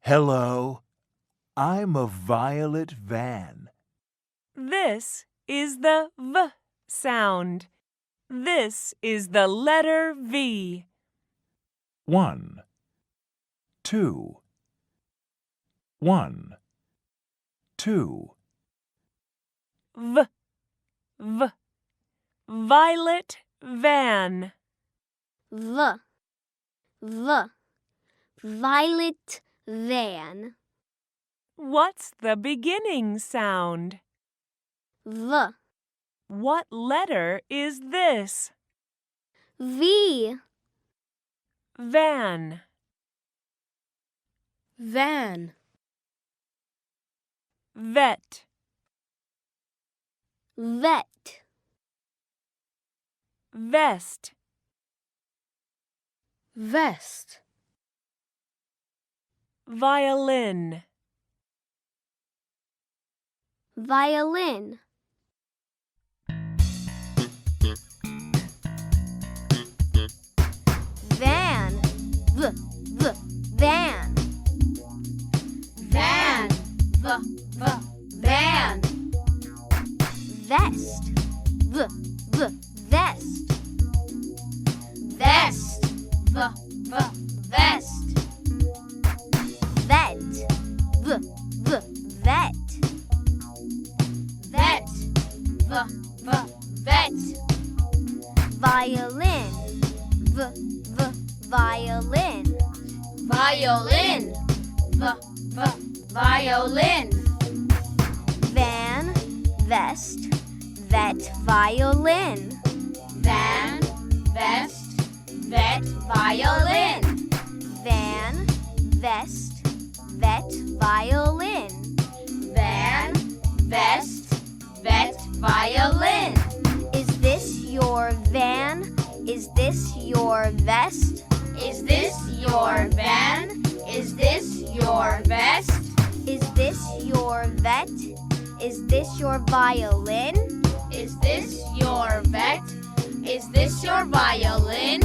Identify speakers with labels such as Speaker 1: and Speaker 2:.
Speaker 1: Hello, I'm a violet van.
Speaker 2: This is the V sound. This is the letter V.
Speaker 1: 1, 2. 1, 2.
Speaker 2: V, V. Violet van.
Speaker 3: V, V. Violet van.
Speaker 2: What's the beginning sound?
Speaker 3: V,
Speaker 2: What letter is this?
Speaker 3: V.
Speaker 2: Van.
Speaker 3: Van.
Speaker 2: Vet.
Speaker 3: Vet.
Speaker 2: Vest.
Speaker 3: Vest.
Speaker 2: Violin.
Speaker 3: Violin. Van. V, V. Van. Van. V, V. Van. Vest. V, V. Vest. Vest. V, V. Vest. Vet. V, V. Vet. Vet. V, V. Vet. Violin. V, V. Violin. Violin. V, V. Violin. Van. Vest. Vet. Violin. Van. Vest. Vet. Violin. Van. Vest. Vet. Violin. Van. Vest. Vet. Violin. Is this your van? Is this your vest? Is this your van? Is this your vest? Is this your vet? Is this your violin? Is this your vet? Is this your violin?